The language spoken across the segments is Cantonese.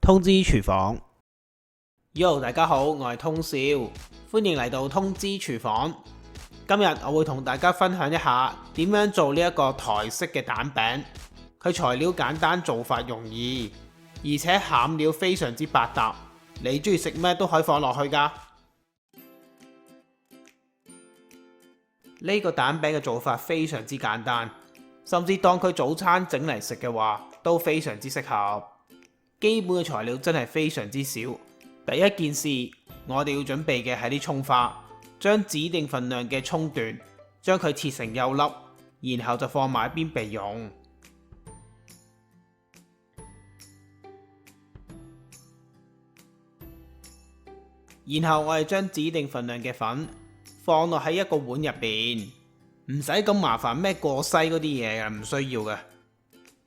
通知廚房。Yo， 大家好，我係通少，歡迎嚟到通知廚房。今日我會同大家分享一下點樣做呢一個台式嘅蛋餅。佢材料簡單，做法容易，而且餡料非常之百搭，你中意食咩都可以放落去噶。呢個蛋餅嘅做法非常之簡單，甚至當佢早餐整嚟食嘅話都非常之適合。基本嘅材料真係非常之少。第一件事，我哋要準備嘅係啲蔥花，將指定份量嘅蔥段，將佢切成幼粒，然後就放埋一邊備用。然後我哋將指定份量嘅粉放落喺一個碗入邊，唔使咁麻煩咩過篩嗰啲嘢嘅，唔需要嘅，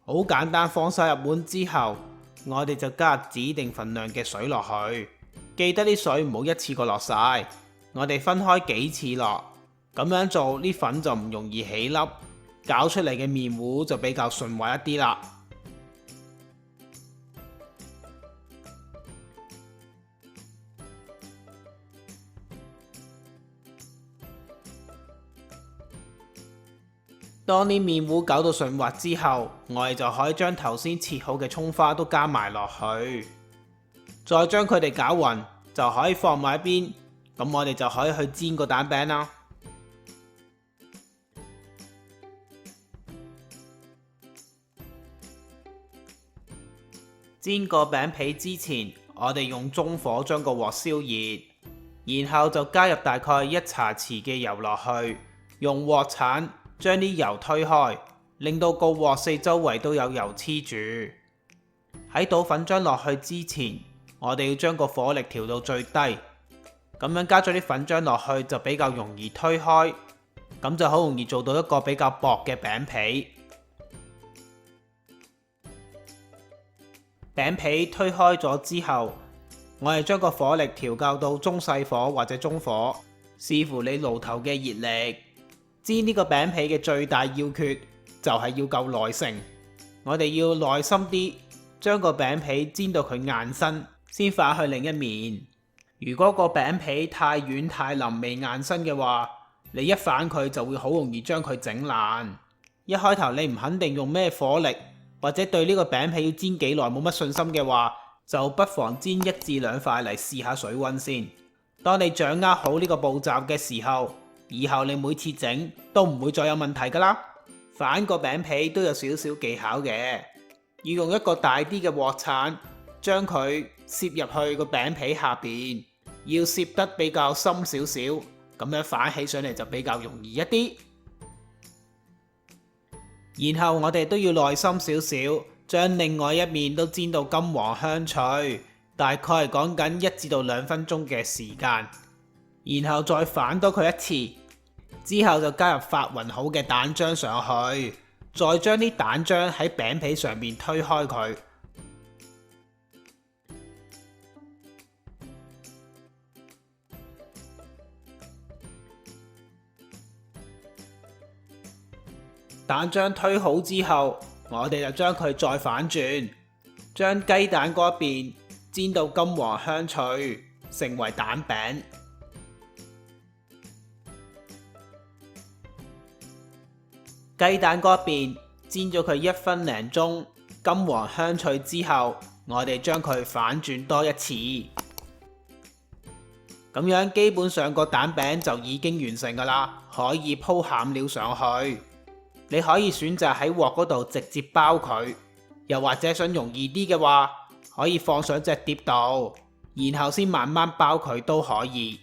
好簡單。放晒入碗之後，我哋就加入指定份量嘅水落去，記得啲水唔好一次過落晒，我哋分開幾次落，咁樣做啲粉就唔容易起粒，搞出嚟嘅麵糊就比較順滑一啲啦。當啲麵糊搞到順滑之後，我哋就可以將頭先切好嘅蔥花都加埋落去，再將佢哋攪勻，就可以放埋一邊。咁我哋就可以去煎個蛋餅啦。煎個餅皮之前，我哋用中火將個鑊燒熱，然後就加入大概1茶匙嘅油落去，用鑊鏟將啲油推開，令到個鑊四周圍都有油黐住。喺倒粉漿落去之前，我哋要將個火力調到最低，咁樣加咗啲粉漿落去就比較容易推開，咁就好容易做到一個比較薄嘅餅皮。餅皮推開咗之後，我哋將個火力調校到中細火或者中火，視乎你爐頭嘅熱力。煎呢個餅皮嘅最大要訣就係要夠耐性，我哋要耐心啲，將個餅皮煎到佢硬身，先反去另一面。如果個餅皮太軟太腍未硬身嘅話，你一反佢就會好容易將佢整爛。一開頭你唔肯定用咩火力，或者對呢個餅皮要煎幾耐冇乜信心嘅話，就不妨煎1至2塊嚟試下水溫先。當你掌握好呢個步驟嘅時候，以後你每次整都唔會再有問題噶啦。反個餅皮都有少少技巧嘅，要用一個大啲嘅鑊鏟將佢攝入去個餅皮下邊，要攝得比較深少少，咁樣反起上嚟就比較容易一啲。然後我哋都要耐心少少，將另外一面都煎到金黃香脆，大概係講緊1至2分鐘嘅時間。然後再反多佢一次，之後就加入發勻好嘅蛋漿上去，再將啲蛋漿喺餅皮上面推開佢。蛋漿推好之後，我哋就將佢再反轉，將雞蛋嗰一邊煎到金黃香脆，成為蛋餅。雞蛋嗰邊煎咗佢1分零鐘，金黃香脆之後，我哋將佢反轉多一次，咁樣基本上個蛋餅就已經完成噶啦，可以鋪餡料上去。你可以選擇喺鑊嗰度直接包佢，又或者想容易啲嘅話，可以放上隻碟度，然後先慢慢包佢都可以。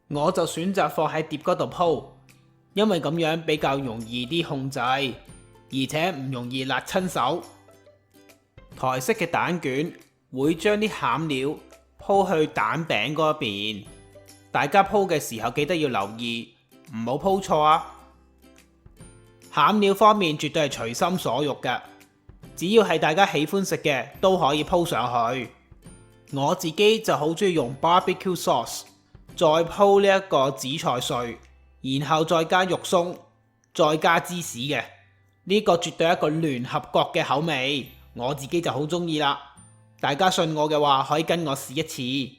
我就選擇放喺碟嗰度鋪，因為咁樣比較容易啲控制，而且唔容易辣親手。台式嘅蛋卷會將啲餡料鋪去蛋餅嗰邊，大家鋪嘅時候記得要留意，唔好鋪錯啊！餡料方面絕對係隨心所欲嘅，只要係大家喜歡食嘅都可以鋪上去。我自己就好中意用 barbecue sauce， 再鋪呢一個紫菜碎，然後再加肉鬆，再加芝士嘅，呢個絕對係一個聯合國嘅口味，我自己就好中意啦。大家信我嘅話，可以跟我試一次。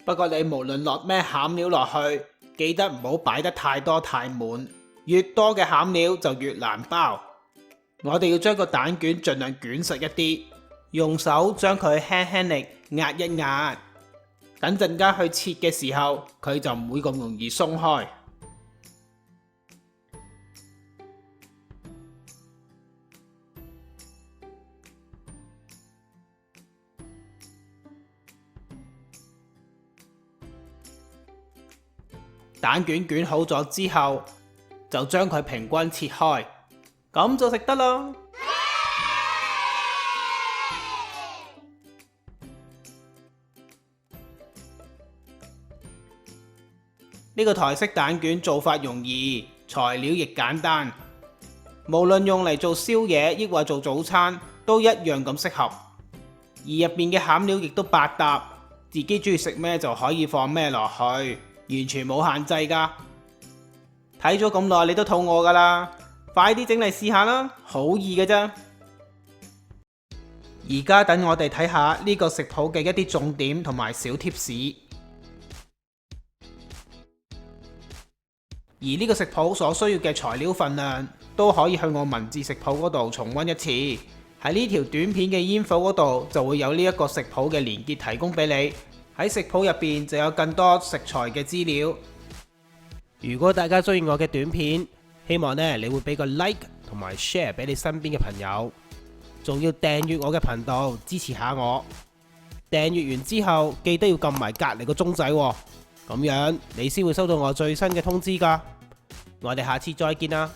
不過你無論落咩餡料落去，記得唔好擺得太多太滿，越多嘅餡料就越難包。我哋要將個蛋卷盡量捲實一啲，用手將佢輕輕力壓一壓，等陣間去切嘅時候，佢就唔會咁容易鬆開。蛋卷捲好咗之後，就將佢平均切開，咁就食得啦。呢個台式蛋卷做法容易，材料亦簡單，無論用嚟做宵夜抑或做早餐，都一樣咁適合。而入邊嘅餡料亦都百搭，自己中意食咩就可以放咩落去。完全冇限制噶，睇咗咁耐你都肚餓噶啦，快啲整嚟試下啦，好易嘅啫。而家等我哋睇下呢個食譜嘅一啲重點同埋小貼士。而呢個食譜所需要嘅材料份量，都可以去我文字食譜嗰度重溫一次。喺呢條短片嘅煙火嗰度就會有呢一個食譜嘅連結提供俾你。喺食譜入邊就有更多食材嘅資料。如果大家中意我嘅短片，希望你會俾個 like 同埋 share 俾你身邊嘅朋友，仲要訂閱我嘅頻道支持下我。訂閱完之後記得要撳埋隔離個鐘仔，咁樣你先會收到我最新嘅通知㗎。我哋下次再見啦，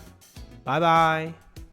拜拜。